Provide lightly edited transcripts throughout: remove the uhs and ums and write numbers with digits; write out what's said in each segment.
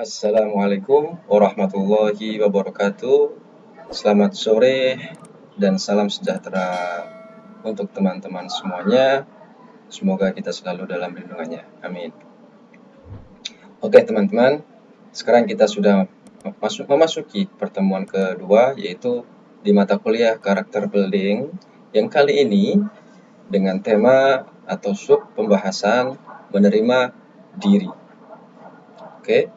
Assalamualaikum warahmatullahi wabarakatuh. Selamat sore dan salam sejahtera untuk teman-teman semuanya. Semoga kita selalu dalam lindungannya. Amin. Oke teman-teman, sekarang kita sudah memasuki pertemuan kedua, yaitu di mata kuliah karakter building yang kali ini dengan tema atau sub pembahasan menerima diri. Oke,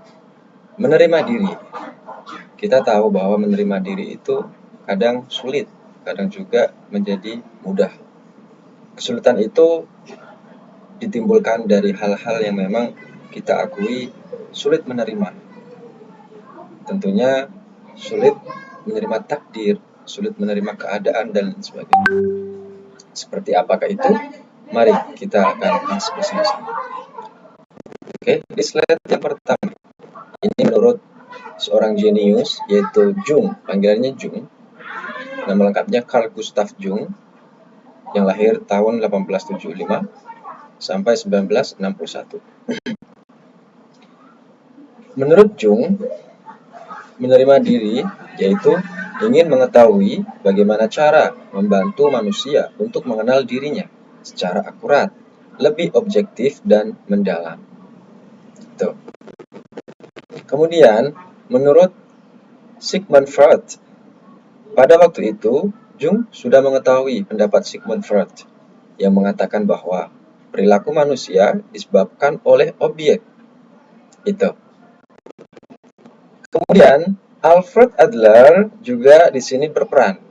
menerima diri. Kita tahu bahwa menerima diri itu kadang sulit, kadang juga menjadi mudah. Kesulitan itu ditimbulkan dari hal-hal yang memang kita akui sulit menerima. Tentunya sulit menerima takdir, sulit menerima keadaan dan sebagainya. Seperti apakah itu? Mari kita akan bahas bersama-sama. Oke, di slide yang pertama. Ini menurut seorang jenius yaitu Jung, panggilannya Jung. Nama lengkapnya Carl Gustav Jung yang lahir tahun 1875 sampai 1961. Menurut Jung, menerima diri yaitu ingin mengetahui bagaimana cara membantu manusia untuk mengenal dirinya secara akurat, lebih objektif dan mendalam. Tuh. Kemudian, menurut Sigmund Freud, pada waktu itu Jung sudah mengetahui pendapat Sigmund Freud yang mengatakan bahwa perilaku manusia disebabkan oleh objek. Itu. Kemudian Alfred Adler juga di sini berperan.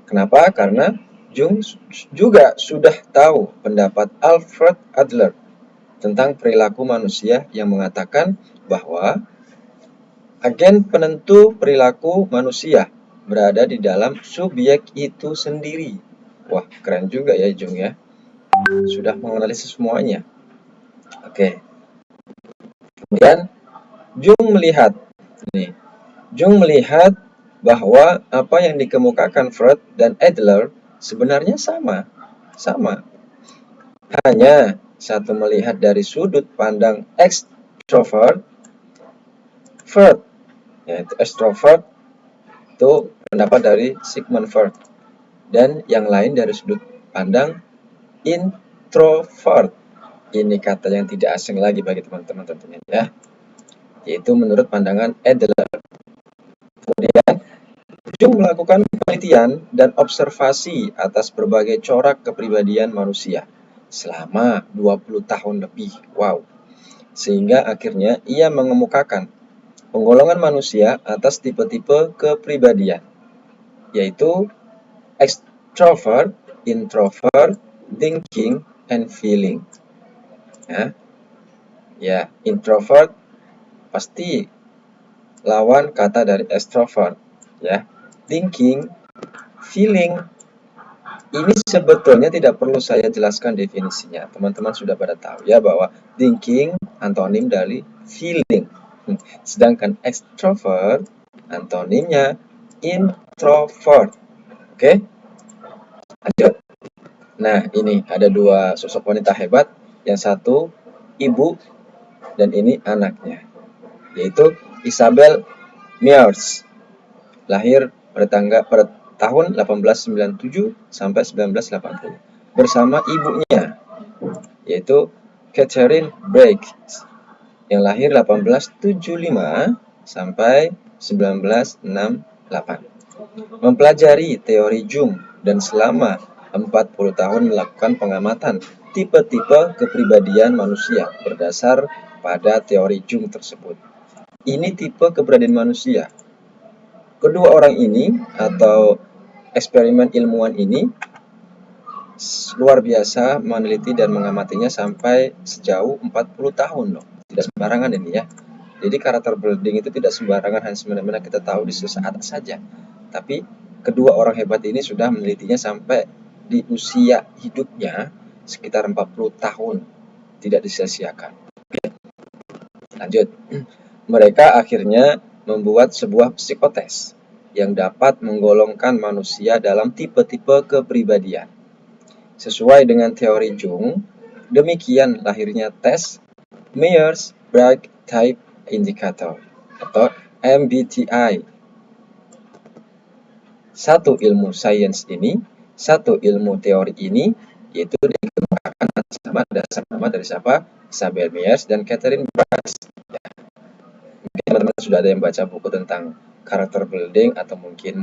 Kenapa? Karena Jung juga sudah tahu pendapat Alfred Adler tentang perilaku manusia yang mengatakan bahwa agen penentu perilaku manusia berada di dalam subjek itu sendiri. Wah, keren juga ya Jung ya. Sudah menganalisis semuanya. Oke. Kemudian Jung melihat bahwa apa yang dikemukakan Freud dan Adler sebenarnya sama. Hanya satu melihat dari sudut pandang extrovert. Freud, yaitu extrovert, itu pendapat dari Sigmund Freud. Dan yang lain dari sudut pandang introvert. Ini kata yang tidak asing lagi bagi teman-teman tentunya ya. Yaitu menurut pandangan Adler. Kemudian Jung melakukan penelitian dan observasi atas berbagai corak kepribadian manusia selama 20 tahun lebih. Wow. Sehingga akhirnya ia mengemukakan penggolongan manusia atas tipe-tipe kepribadian, yaitu extrovert, introvert, thinking, and feeling. Ya, introvert pasti lawan kata dari extrovert, ya. Thinking, feeling, ini sebetulnya tidak perlu saya jelaskan definisinya. Teman-teman sudah pada tahu ya bahwa thinking antonim dari feeling. Sedangkan extrovert antonimnya introvert. Oke? Lanjut. Nah, ini ada dua sosok wanita hebat. Yang satu ibu dan ini anaknya, yaitu Isabel Mears. Lahir pada tahun 1897 sampai 1980 bersama ibunya, yaitu Catherine Briggs yang lahir 1875 sampai 1968. Mempelajari teori Jung dan selama 40 tahun melakukan pengamatan tipe-tipe kepribadian manusia berdasar pada teori Jung tersebut. Ini tipe kepribadian manusia. Kedua orang ini atau eksperimen ilmuwan ini luar biasa meneliti dan mengamatinya sampai sejauh 40 tahun loh. Tidak sembarangan ini ya. Jadi karakter building itu tidak sembarangan hanya semena-mena kita tahu di sesaat saja. Tapi kedua orang hebat ini sudah menelitinya sampai di usia hidupnya sekitar 40 tahun. Tidak disia-siakan. Lanjut. Mereka akhirnya membuat sebuah psikotes yang dapat menggolongkan manusia dalam tipe-tipe kepribadian. Sesuai dengan teori Jung, demikian lahirnya tes Myers-Briggs Type Indicator atau MBTI. Satu ilmu sains ini, satu ilmu teori ini, yaitu dikembangkan atas nama dari siapa? Isabel Myers dan Catherine Bryce. Ya. Mungkin teman-teman sudah ada yang baca buku tentang character building atau mungkin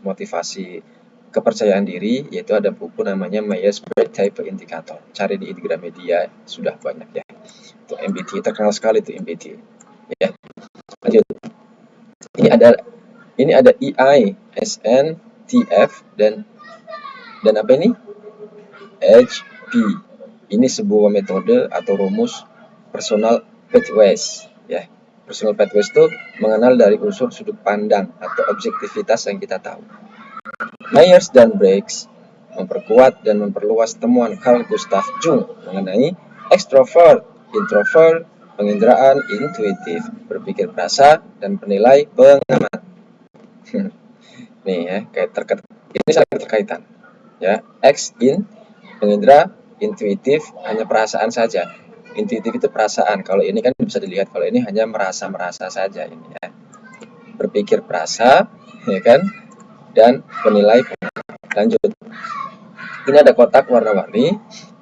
motivasi kepercayaan diri, yaitu ada buku namanya Myers-Briggs Type Indicator. Cari di Gramedia, sudah banyak ya. Itu MBTI, terkenal sekali itu MBTI. Ya. Lanjut. Ini ada EI, SN, TF dan apa ini? HP. Ini sebuah metode atau rumus personal pathways ya. Personal pathways itu mengenal dari unsur sudut pandang atau objektivitas yang kita tahu. Myers dan Briggs memperkuat dan memperluas temuan Carl Gustav Jung mengenai ekstrovert, introvert, penginderaan intuitif, berpikir perasa, dan penilai pengamat. Nih ya, ini saling berkaitan. Ya, X in pengindra, intuitif hanya perasaan saja. Intuitif itu perasaan. Kalau ini kan bisa dilihat, kalau ini hanya merasa saja ini ya. Berpikir perasa, ya kan? Dan penilai pengamat. Lanjut. Ini ada kotak warna-warni,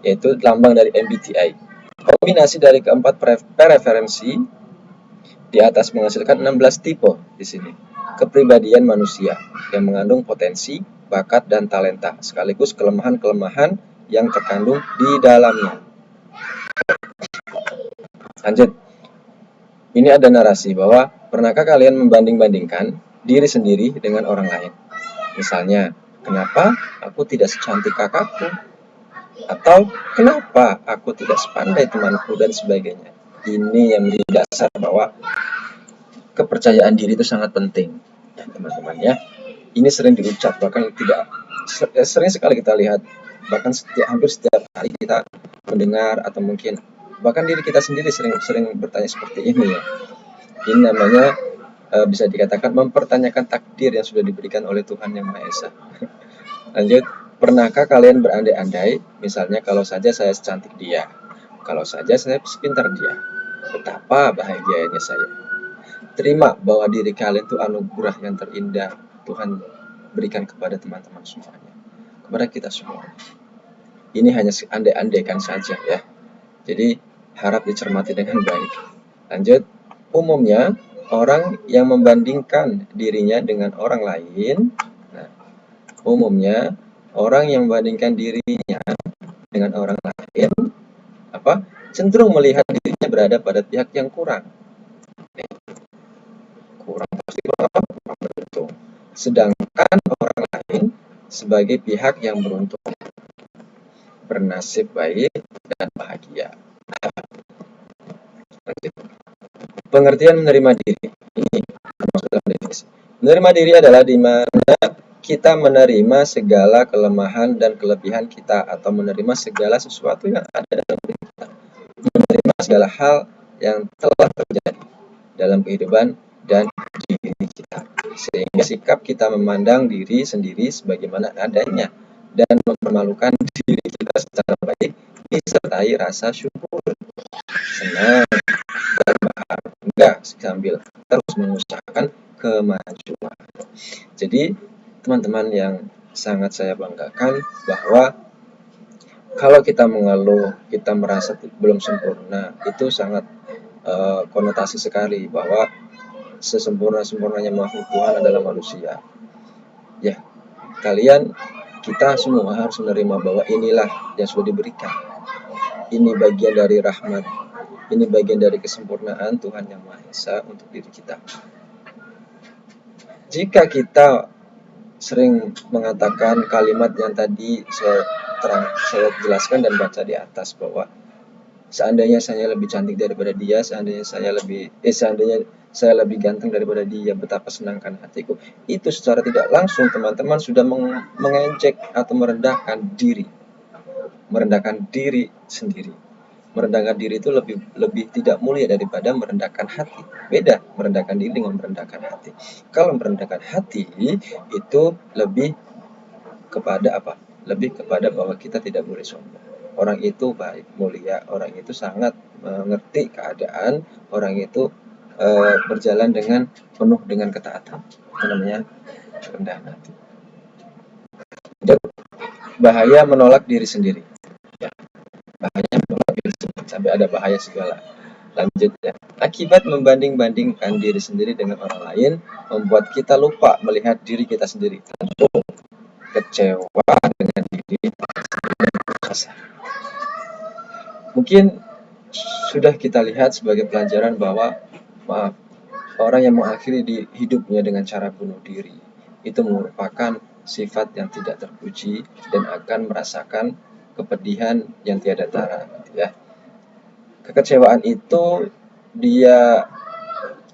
yaitu lambang dari MBTI. Kombinasi dari keempat preferensi di atas menghasilkan 16 tipe di sini. Kepribadian manusia yang mengandung potensi, bakat, dan talenta, sekaligus kelemahan-kelemahan yang terkandung di dalamnya. Lanjut. Ini ada narasi bahwa pernahkah kalian membanding-bandingkan diri sendiri dengan orang lain? Misalnya, kenapa aku tidak secantik kakakku? Atau kenapa aku tidak sepandai temanku dan sebagainya. Ini yang menjadi dasar bahwa kepercayaan diri itu sangat penting ya teman-teman ya. Ini sering diucap, bahkan sering sekali kita lihat, bahkan hampir setiap hari kita mendengar atau mungkin bahkan diri kita sendiri sering bertanya seperti ini ya. Ini namanya bisa dikatakan mempertanyakan takdir yang sudah diberikan oleh Tuhan Yang Maha Esa. Lanjut, pernahkah kalian berandai-andai, misalnya kalau saja saya secantik dia, kalau saja saya sepintar dia, betapa bahagianya saya. Terima bahwa diri kalian itu anugerah yang terindah Tuhan berikan kepada teman-teman semuanya, kepada kita semua. Ini hanya andai-andaikan saja ya. Jadi harap dicermati dengan baik. Lanjut, umumnya orang yang membandingkan dirinya dengan orang lain, umumnya orang yang membandingkan dirinya dengan orang lain cenderung melihat dirinya berada pada pihak yang kurang pasti kurang beruntung, sedangkan orang lain sebagai pihak yang beruntung, bernasib baik dan bahagia. Pengertian menerima diri ini termasuk dalam definisi. Menerima diri adalah di mana kita menerima segala kelemahan dan kelebihan kita, atau menerima segala sesuatu yang ada dalam diri kita, menerima segala hal yang telah terjadi dalam kehidupan dan diri kita, sehingga sikap kita memandang diri sendiri sebagaimana adanya dan mempermalukan diri kita secara baik disertai rasa syukur, senang, dan bangga sambil terus mengusahakan kemajuan. Jadi teman-teman yang sangat saya banggakan bahwa kalau kita mengeluh, kita merasa belum sempurna, itu sangat konotasi sekali bahwa sesempurna-sempurnanya makhluk Tuhan adalah manusia. Ya, kita semua harus menerima bahwa inilah yang sudah diberikan. Ini bagian dari rahmat, ini bagian dari kesempurnaan Tuhan Yang Maha Esa untuk diri kita. Jika kita sering mengatakan kalimat yang tadi saya jelaskan dan baca di atas, bahwa seandainya saya lebih cantik daripada dia, seandainya saya lebih ganteng daripada dia, betapa senangkan hatiku. Itu secara tidak langsung teman-teman sudah mengejek atau merendahkan diri sendiri. Merendahkan diri itu lebih tidak mulia daripada merendahkan hati. Beda merendahkan diri dengan merendahkan hati. Kalau merendahkan hati itu lebih kepada apa? Lebih kepada bahwa kita tidak boleh sombong. Orang itu baik, mulia, orang itu sangat mengerti keadaan, orang itu berjalan dengan penuh dengan ketaatan. Itu namanya kerendahan hati. Dan bahaya menolak diri sendiri. Ya, bahaya menolak diri sendiri sampai ada bahaya segala. Lanjut ya. Akibat membanding-bandingkan diri sendiri dengan orang lain membuat kita lupa melihat diri kita sendiri. Tentu kecewa dengan diri sendiri. Mungkin sudah kita lihat sebagai pelajaran bahwa maaf, orang yang mengakhiri di hidupnya dengan cara bunuh diri itu merupakan sifat yang tidak terpuji dan akan merasakan kepedihan yang tiada tara, ya. Kekecewaan itu dia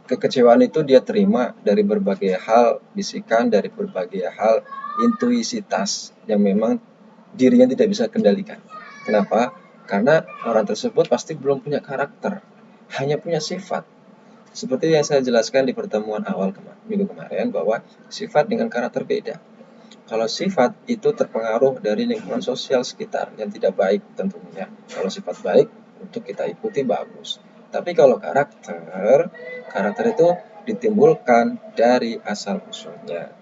dia terima dari berbagai hal, bisikan dari berbagai hal, intuisitas yang memang dirinya tidak bisa kendalikan. Kenapa? Karena orang tersebut pasti belum punya karakter, hanya punya sifat. Seperti yang saya jelaskan di pertemuan awal minggu kemarin bahwa sifat dengan karakter beda. Kalau sifat itu terpengaruh dari lingkungan sosial sekitar yang tidak baik tentunya. Kalau sifat baik untuk kita ikuti bagus. Tapi kalau karakter itu ditimbulkan dari asal usulnya.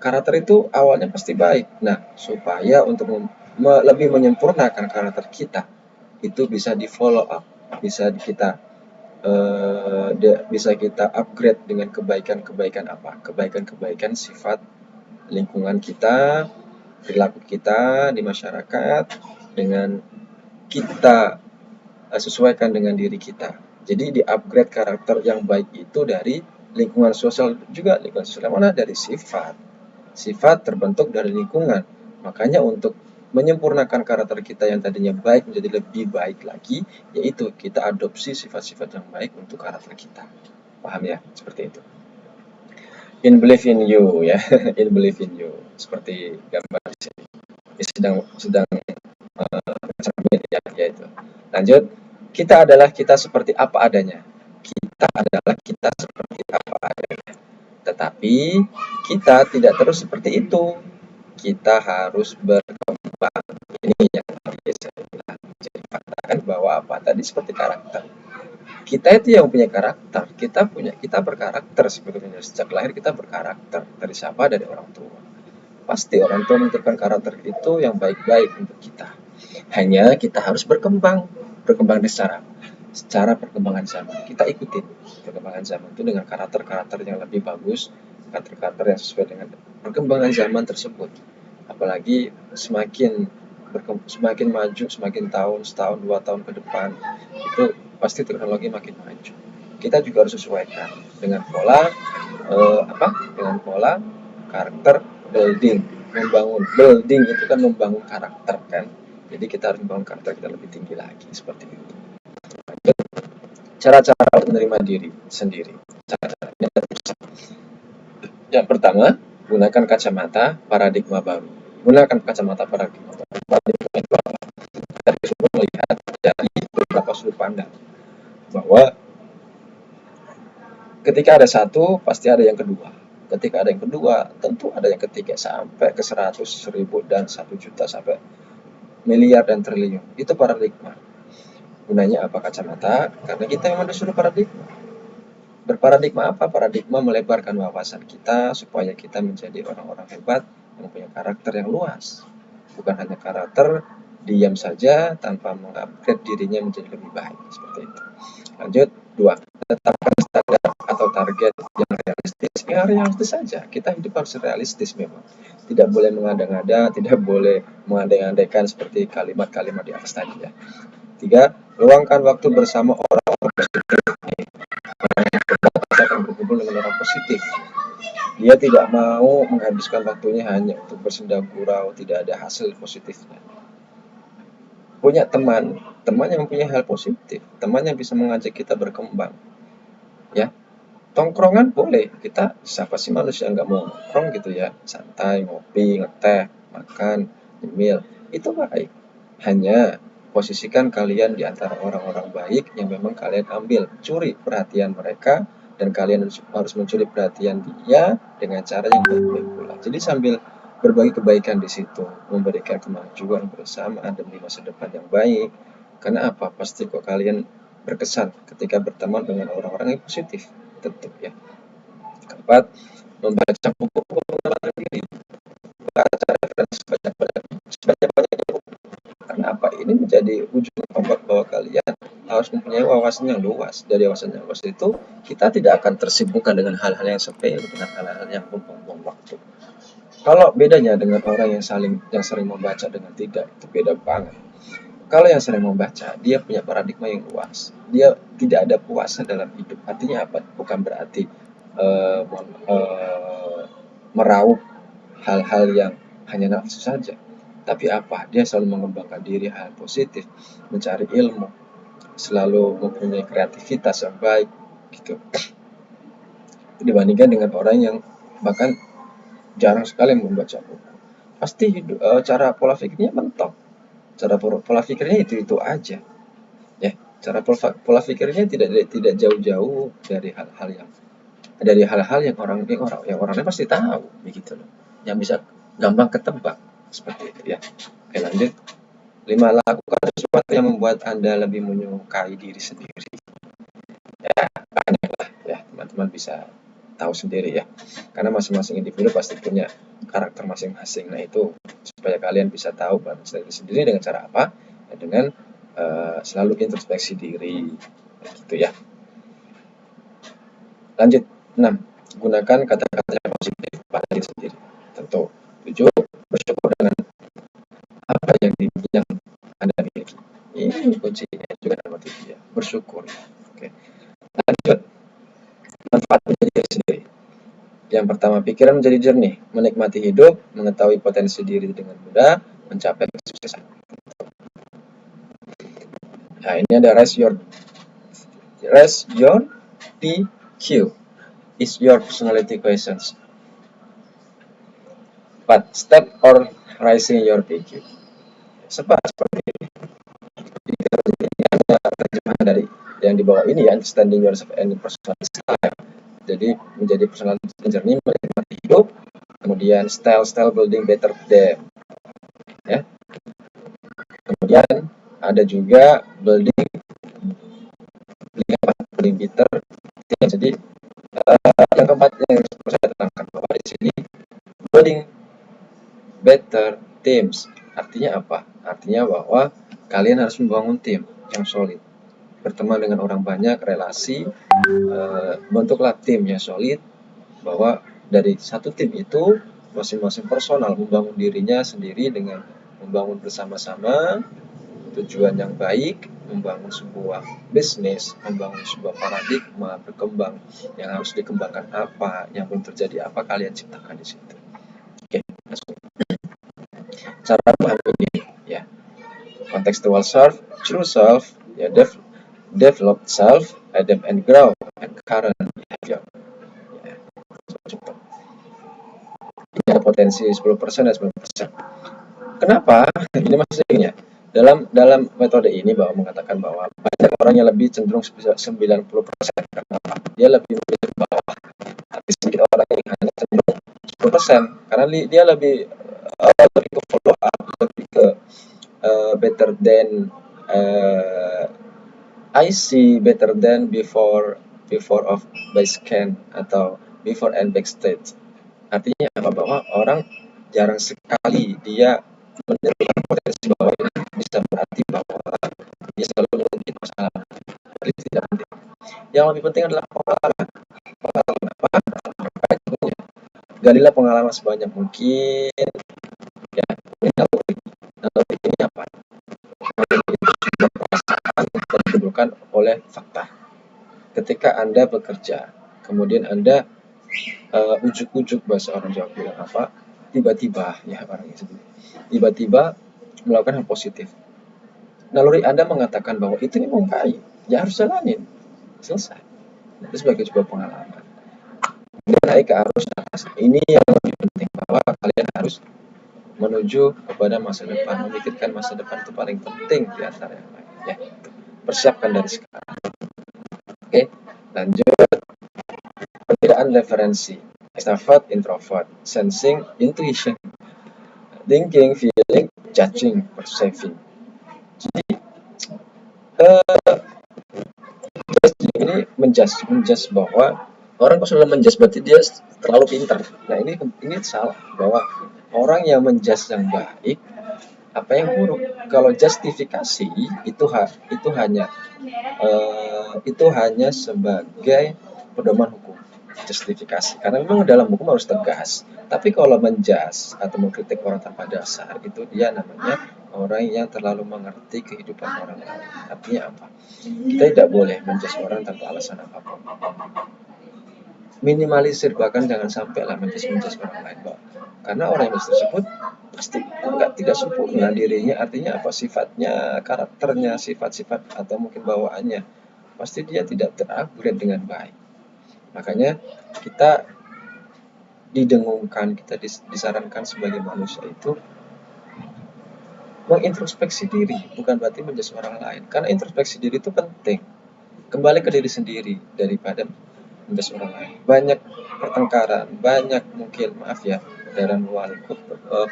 Karakter itu awalnya pasti baik. Nah, supaya untuk lebih menyempurnakan karakter kita, itu bisa di follow up, bisa kita upgrade dengan kebaikan-kebaikan apa? Kebaikan-kebaikan sifat lingkungan kita, perilaku kita di masyarakat, dengan kita sesuaikan dengan diri kita. Jadi di-upgrade karakter yang baik itu dari lingkungan sosial juga. Lingkungan sosial mana? Dari sifat. Sifat terbentuk dari lingkungan. Makanya untuk menyempurnakan karakter kita yang tadinya baik menjadi lebih baik lagi, yaitu kita adopsi sifat-sifat yang baik untuk karakter kita. Paham ya? Seperti itu. In believe in you ya, in believe in you. Seperti gambar di sini. Sedang ya, itu. Lanjut. Kita adalah kita seperti apa adanya. Kita adalah kita seperti apa adanya. Tetapi kita tidak terus seperti itu. Kita harus berkembang. Ini yang tadi saya bilang. Jadi katakan bahwa apa tadi seperti karakter. Kita itu yang punya karakter. Kita berkarakter sebetulnya. Sejak lahir kita berkarakter. Dari siapa? Dari orang tua. Pasti orang tua menentukan karakter itu yang baik-baik untuk kita. Hanya kita harus berkembang secara perkembangan zaman. Kita ikutin perkembangan zaman itu dengan karakter-karakter yang lebih bagus, karakter-karakter yang sesuai dengan perkembangan zaman tersebut. Apalagi semakin maju, semakin setahun 2 tahun ke depan, itu pasti teknologi makin maju. Kita juga harus sesuaikan dengan pola dengan pola karakter building. Building itu kan membangun karakter kan. Jadi kita harus membangun karakter kita lebih tinggi lagi seperti itu. Cara-cara menerima diri sendiri. Yang pertama, gunakan kacamata paradigma baru. Gunakan kacamata paradigma baru. Paradigma itu apa? Kita disuruh melihat dari beberapa sudut pandang. Bahwa ketika ada satu, pasti ada yang kedua. Ketika ada yang kedua, tentu ada yang ketiga. Sampai ke 100, 1000, dan 1 juta, sampai miliar dan triliun. Itu paradigma. Gunanya apa kacamata? Karena kita memang disuruh paradigma. Berparadigma apa? Paradigma melebarkan wawasan kita supaya kita menjadi orang-orang hebat yang punya karakter yang luas. Bukan hanya karakter diam saja tanpa mengupgrade dirinya menjadi lebih baik. Seperti itu. Lanjut, 2. Tetapkan standar atau target yang realistis. Ya realistis saja. Kita hidup harus realistis memang. Tidak boleh mengada-ngada, tidak boleh mengandai-andaikan seperti kalimat-kalimat di atas tadi ya. 3. Luangkan waktu bersama orang-orang positif. Orang yang akan berkumpul dengan orang positif. Dia tidak mau menghabiskan waktunya hanya untuk bersenda gurau, tidak ada hasil positifnya. Punya teman yang punya hal positif, teman yang bisa mengajak kita berkembang. Ya, tongkrongan boleh. Kita siapa sih manusia nggak mau nongkrong gitu ya, santai, ngopi, ngeteh, makan, nyemil, itu baik. Hanya posisikan kalian di antara orang-orang baik yang memang kalian ambil, curi perhatian mereka, dan kalian harus mencuri perhatian dia dengan cara yang baik-baik pula. Jadi sambil berbagi kebaikan di situ, memberikan kemajuan bersama demi masa depan yang baik. Karena apa? Pasti kok kalian berkesan ketika berteman dengan orang-orang yang positif, tentu ya. Keempat, membaca buku-buku pengembangan diri, baca referensi sebanyak-banyaknya. Karena apa? Ini menjadi ujung tombak bahwa kalian harus mempunyai wawasan yang luas. Dari wawasan yang luas itu, kita tidak akan tersibukkan dengan hal-hal yang sepele, dengan hal-hal yang membuang waktu. Kalau bedanya dengan orang yang sering membaca dengan tidak, itu beda banget. Kalau yang sering membaca, dia punya paradigma yang luas. Dia tidak ada puasnya dalam hidup. Artinya apa? Bukan berarti meraup hal-hal yang hanya nafsu saja. Tapi apa? Dia selalu mengembangkan diri hal positif, mencari ilmu, selalu mempunyai kreativitas yang baik, gitu. Dibandingkan dengan orang yang bahkan jarang sekali membaca buku. Pasti cara pola pikirnya mentok. Cara pola pikirnya itu aja. Ya, cara pola pikirnya tidak jauh-jauh dari hal-hal yang orangnya pasti tahu, begitu loh. Yang bisa gampang ketebak seperti itu ya. Oke, lanjut. 5. Lakukan sesuatu yang membuat Anda lebih menyukai diri sendiri. Ya, banyak lah ya, teman-teman bisa tahu sendiri ya. Karena masing-masing individu pasti punya karakter masing-masing. Nah, itu supaya kalian bisa tahu sendiri dengan cara apa? Ya, dengan selalu introspeksi diri gitu ya. Lanjut. 6. Gunakan kata-kata yang positif pada diri sendiri. Tentu. 7. Bersyukur dengan apa yang Anda miliki. Ini kuncinya juga dalam ya. Bersyukur. Oke. Lanjut. Manfaat menjadi diri sendiri. Yang pertama, pikiran menjadi jernih, menikmati hidup, mengetahui potensi diri dengan mudah, mencapai kesuksesan. Nah, ini ada raise your PQ. Is your personality questions. 4. Step or rising your PQ. Seperti ini. Terjemahan dari yang di bawah ini ya, understanding yourself and personality style. Jadi menjadi personality jernih, menikmati hidup, kemudian style building better them. Ya. Kemudian ada juga building bitter. Jadi yang keempat yang saya terangkan bahwa di sini building better teams. Artinya apa? Artinya bahwa kalian harus membangun tim yang solid. Berteman dengan orang banyak, relasi, bentuklah tim yang solid, bahwa dari satu tim itu masing-masing personal membangun dirinya sendiri dengan membangun bersama-sama tujuan yang baik, membangun sebuah bisnis, membangun sebuah paradigma berkembang, yang harus dikembangkan apa, yang belum terjadi apa, kalian ciptakan di situ. Oke, langsung. Cara memahami ya, contextual self, true self, ya, developed self, adapt and grow, and current behavior. Ya, ini ada potensi 10% dan 90%. Kenapa? Ini maksudnya dalam metode ini bahwa mengatakan bahwa banyak orang yang lebih cenderung 90%. Kenapa? Dia lebih memilih bawah. Tapi sedikit orang yang hanya cenderung 10%. Karena dia lebih ke follow up, lebih ke better than I see better than before of by scan atau before and backstage. Artinya apa? Bahwa orang jarang sekali dia menentukan potensi bahwa ini bisa berarti bahwa dia selalu mungkin masalah. Itu tidak penting. Yang lebih penting adalah pengalaman. Pengalaman apa? Galilah pengalaman sebanyak mungkin. Ya, naluri ini apa? Perasaan dan didahulukan oleh fakta. Ketika Anda bekerja, kemudian Anda ujuk-ujuk, bahasa orang Jawa bilang apa? Tiba-tiba ya orangnya sendiri. Tiba-tiba melakukan hal positif. Naluri Anda mengatakan bahwa itu memang baik, ya harus jalanin. Selesai. Itu sebagai sebuah pengalaman. Kemudian naik ke arus atas. Ini yang lebih penting, bahwa kalian harus menuju kepada masa depan, memikirkan masa depan itu paling penting di antara yang lain. Ya, persiapkan dari sekarang. Oke, lanjut. Perbedaan referensi, extrovert, introvert, sensing, intuition, thinking, feeling, judging, perceiving. Jadi ini menjudge bahwa orang kok selalu menjudge berarti dia terlalu pintar. Nah, ini salah, bahwa orang yang menjudge yang baik apa yang buruk. Kalau justifikasi itu hanya sebagai pedoman hukum, justifikasi, karena memang dalam hukum harus tegas. Tapi kalau menjas atau mengkritik orang tanpa dasar, itu dia namanya orang yang terlalu mengerti kehidupan orang lain. Artinya apa? Kita tidak boleh menjas orang tanpa alasan apapun. Minimalisir, bahkan jangan sampai lah menjas orang lain, Pak. Karena orang yang tersebut pasti tidak sempurna dirinya. Artinya apa? Sifatnya, karakternya, sifat-sifat atau mungkin bawaannya, pasti dia tidak terupgrade dengan baik. Makanya kita didengungkan, kita disarankan sebagai manusia itu mengintrospeksi diri, bukan berarti menjudge orang lain. Karena introspeksi diri itu penting. Kembali ke diri sendiri daripada menjudge orang lain. Banyak pertengkaran, banyak mungkin dalam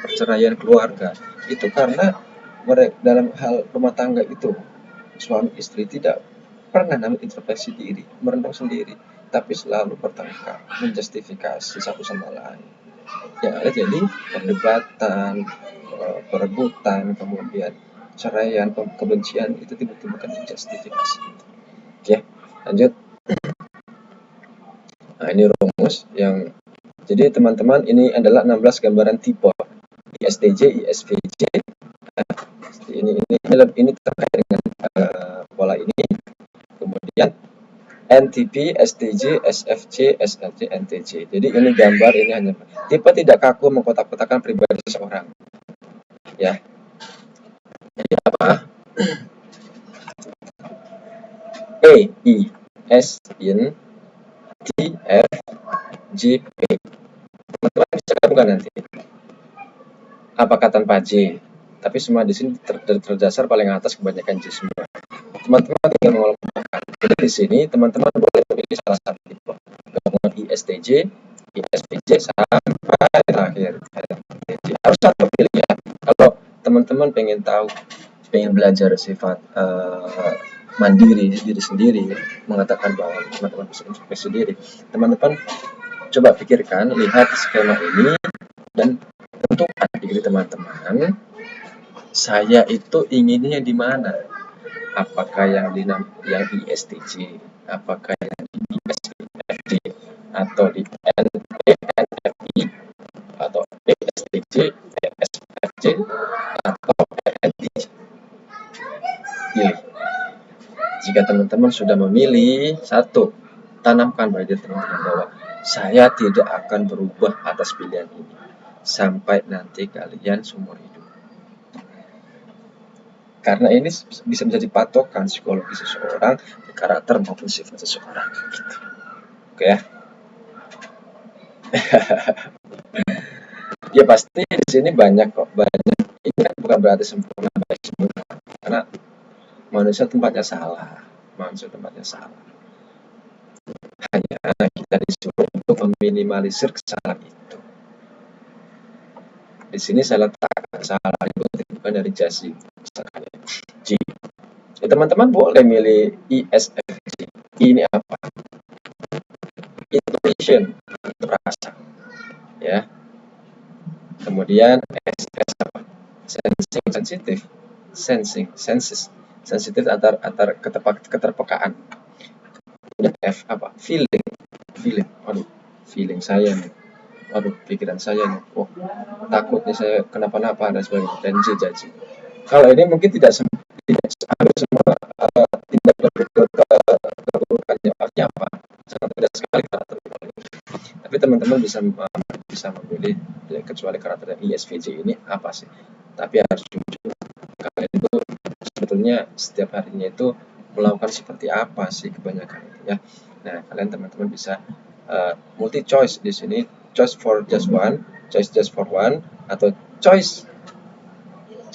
perceraian keluarga itu karena mereka dalam hal rumah tangga itu suami istri tidak pernah introspeksi diri, merenung sendiri, tapi selalu bertengkar, menjustifikasi satu sama lain. Yang ada jadi perdebatan, perebutan, kemudian ceraian, kebencian, itu tiba-tiba kan justifikasi. Oke, lanjut. Nah, ini rumus yang jadi teman-teman, ini adalah 16 gambaran tipe ISTJ, ISVJ. Ini terkait dengan pola ini. Kemudian NTP, STJ, SFJ, SLJ, NTJ. Jadi ini gambar, ini hanya tipe tidak kaku mengkotak-kotakan pribadi seseorang. Ya. Jadi apa? A, I, S, IN, T, F, J, P. Teman-teman bisa gabungkan nanti. Apakah tanpa J? Tapi semua di sini terdasar paling atas kebanyakan J semua. Teman-teman tinggal mengelompokkan. Jadi di sini teman-teman boleh memilih salah satu tipe. Gabungan ISTJ, ISVJ sampai terakhir NTJ. Harus satu pilih ya. Kalau teman-teman pengen belajar sifat mandiri diri sendiri, mengatakan bahwa teman-teman bisa introspeksi diri, teman-teman coba pikirkan, lihat skema ini dan tentukan diri teman-teman, saya itu inginnya di mana? Apakah yang ISTJ, apakah yang di ISFJ, atau di NFI, atau ISTJ, ISFJ, atau NTJ. Pilih. Jika teman-teman sudah memilih satu, tanamkan pada diri teman-teman bahwa saya tidak akan berubah atas pilihan ini sampai nanti kalian seumur hidup. Karena ini bisa menjadi patokan psikologi seseorang, karakter maupun sifat seseorang. Gitu. Oke ya. Ya pasti di sini banyak kok, ini kan bukan berarti sempurna baik semua, karena manusia tempatnya salah, hanya kita disuruh untuk meminimalisir kesalahan itu. Di sini saya letakkan kesalahan itu bukan dari jasi, misalkan G. Ya, teman-teman boleh milih ISFJ. Ini apa? Intuition, rasa, ya. Kemudian SS apa? Sensing, sensitif, sensitif antar keterpekaan. Kemudian F apa? Feeling. Aduh, feeling saya nih. Aduh, pikiran saya nih. Oh, takutnya saya kenapa-napa dan sebagainya. Dan J, jaji. Kalau ini mungkin tidak semua tidak berpikir keburukannya, artinya apa? Sangat mudah sekali karakter. Tapi teman-teman bisa memilih, kecuali karakter ISVJ ini apa sih? Tapi harus jujur, kalian itu sebetulnya setiap harinya itu melakukan seperti apa sih kebanyakan itu ya. Nah, kalian teman-teman bisa multi choice di sini, choice for just one, choice just for one, atau choice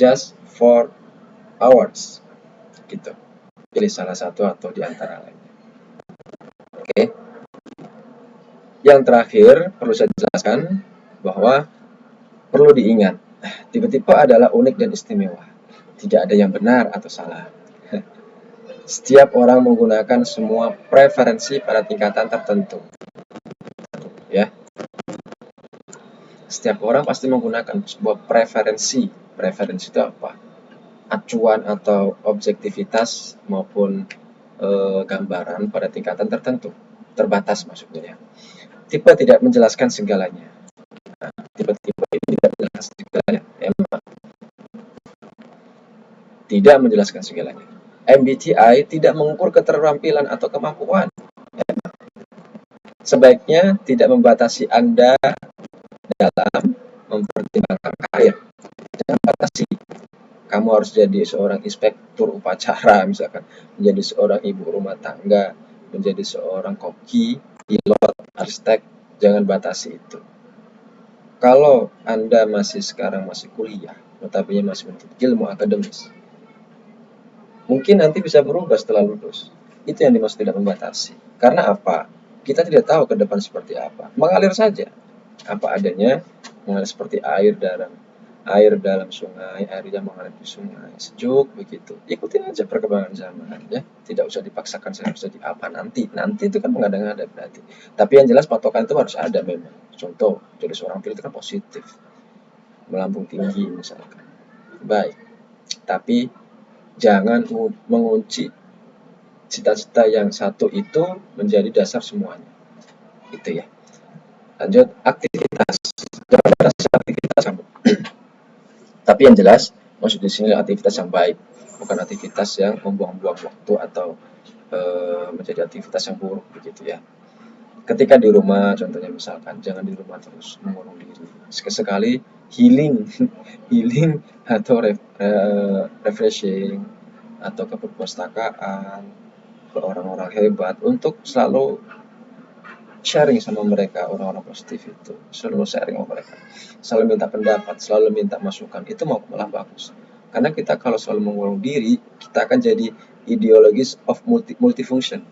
just for hours gitu. Pilih salah satu atau di antara lainnya. Oke. Yang terakhir perlu saya jelaskan bahwa perlu diingat, tipe-tipe adalah unik dan istimewa. Tidak ada yang benar atau salah. Setiap orang menggunakan semua preferensi pada tingkatan tertentu, ya. Setiap orang pasti menggunakan sebuah preferensi. Preferensi itu apa? Acuan atau objektivitas maupun gambaran pada tingkatan tertentu, terbatas maksudnya. Tipe tidak menjelaskan segalanya. Nah, tipe-tipe ini tidak menjelaskan segalanya. Emang tidak menjelaskan segalanya. MBTI tidak mengukur keterampilan atau kemampuan. Sebaiknya tidak membatasi Anda dalam mempertimbangkan karir. Jangan batasi. Kamu harus jadi seorang inspektur upacara misalkan, menjadi seorang ibu rumah tangga, menjadi seorang koki, pilot, arsitek. Jangan batasi itu. Kalau Anda sekarang masih kuliah, tetapi masih menuntut ilmu akademis, mungkin nanti bisa berubah setelah lulus. Itu yang dimaksud tidak membatasi. Karena apa? Kita tidak tahu ke depan seperti apa. Mengalir saja. Apa adanya, mengalir seperti air dalam sungai, air yang mengalir di sungai, sejuk begitu. Ikutin aja perkembangan zaman, ya. Tidak usah dipaksakan saya harus jadi apa nanti. Nanti itu kan mengada-ngada berarti. Tapi yang jelas patokan itu harus ada memang. Contoh, jadi seorang pilot kan positif, melambung tinggi misalkan. Baik. Tapi jangan mengunci cita-cita yang satu itu menjadi dasar semuanya. Itu ya. Lanjut, aktivitas. Jangan batasi aktivitas kamu. Tapi yang jelas, maksud di sini aktivitas yang baik, bukan aktivitas yang membuang-buang waktu atau menjadi aktivitas yang buruk begitu ya. Ketika di rumah, contohnya misalkan, jangan di rumah terus mengurung diri. Sekali healing, healing atau refreshing, atau ke perpustakaan, ke orang-orang hebat untuk selalu sharing sama mereka, orang-orang positif itu selalu sharing sama mereka, selalu minta pendapat, selalu minta masukan, itu malah bagus. Karena kita kalau selalu mengurung diri, kita akan jadi ideologis of multifunction.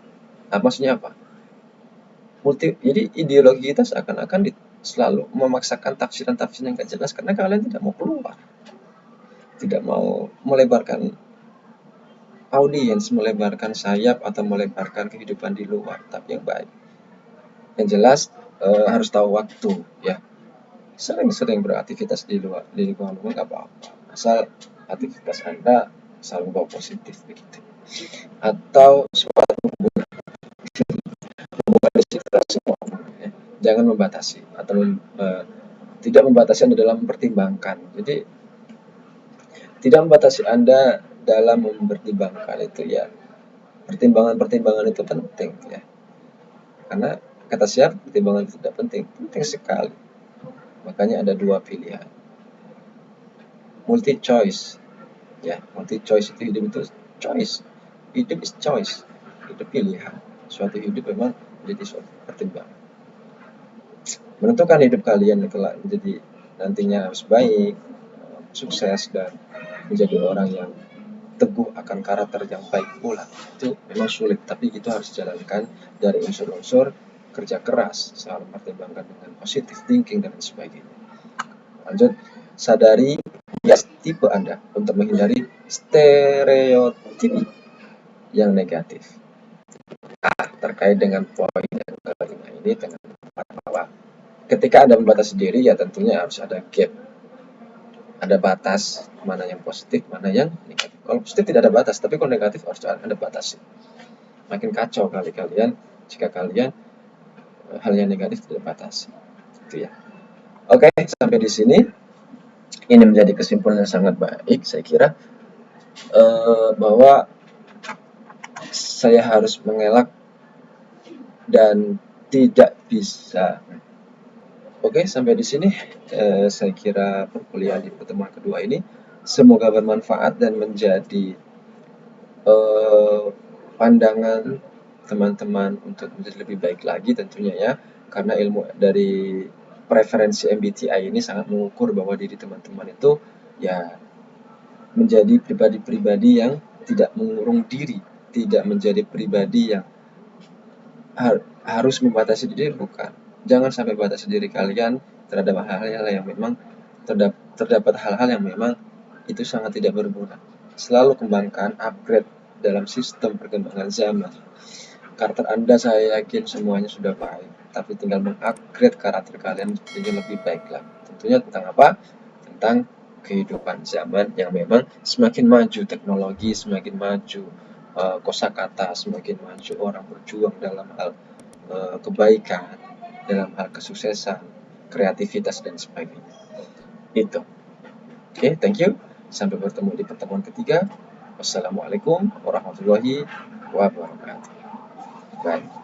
Maksudnya apa? Jadi ideologi kita seakan-akan selalu memaksakan tafsiran-tafsiran yang gak jelas karena kalian tidak mau keluar, tidak mau melebarkan audiens, melebarkan sayap atau melebarkan kehidupan di luar, tapi yang baik. Yang jelas harus tahu waktu ya. Sering-sering beraktivitas di lingkungan rumah nggak apa-apa, asal aktivitas Anda selalu bawa positif begitu. Atau suatu hubungan di sekitar semua ya. Jangan membatasi atau tidak membatasi Anda dalam mempertimbangkan. Jadi tidak membatasi Anda dalam mempertimbangkan itu ya. Pertimbangan-pertimbangan itu penting ya. Karena kata siapa pertimbangan itu tidak penting? Penting sekali. Makanya ada dua pilihan. Multi choice. Ya, multi choice itu hidup itu choice. Hidup is choice. Itu pilihan. Suatu hidup memang menjadi suatu pertimbangan. Menentukan hidup kalian kelak menjadi nantinya harus baik, sukses dan menjadi orang yang teguh akan karakter yang baik pula. Itu memang sulit, tapi itu harus dijalankan dari unsur-unsur kerja keras, selalu mempertimbangkan dengan positive thinking dan sebagainya. Lanjut, sadari bias tipe Anda untuk menghindari stereotip yang negatif. Terkait dengan poin yang kelima ini dengan bahwa ketika Anda membatasi diri ya tentunya harus ada gap, ada batas mana yang positif, mana yang negatif. Kalau positif tidak ada batas, tapi kalau negatif harus ada batas. Makin kacau kali kalian jika kalian hal yang negatif tidak batasi. Itu ya. Oke, sampai di sini ini menjadi kesimpulan yang sangat baik saya kira, bahwa saya harus mengelak dan tidak bisa. Oke, sampai di sini saya kira perkuliahan di pertemuan kedua ini semoga bermanfaat dan menjadi pandangan teman-teman untuk menjadi lebih baik lagi tentunya ya, karena ilmu dari preferensi MBTI ini sangat mengukur bahwa diri teman-teman itu ya menjadi pribadi-pribadi yang tidak mengurung diri, tidak menjadi pribadi yang harus membatasi diri, bukan. Jangan sampai batasi diri kalian terhadap hal-hal yang memang terdapat hal-hal yang memang itu sangat tidak berguna. Selalu kembangkan, upgrade dalam sistem perkembangan zaman. Karakter Anda saya yakin semuanya sudah baik, tapi tinggal mengupgrade karakter kalian menjadi lebih baik lagi. Tentunya tentang apa? Tentang kehidupan zaman yang memang semakin maju teknologi, semakin maju kosakata, semakin maju orang berjuang dalam hal kebaikan, dalam hal kesuksesan, kreativitas dan sebagainya. Itu. Oke, thank you. Sampai bertemu di pertemuan ketiga. Wassalamualaikum warahmatullahi wabarakatuh. Bye.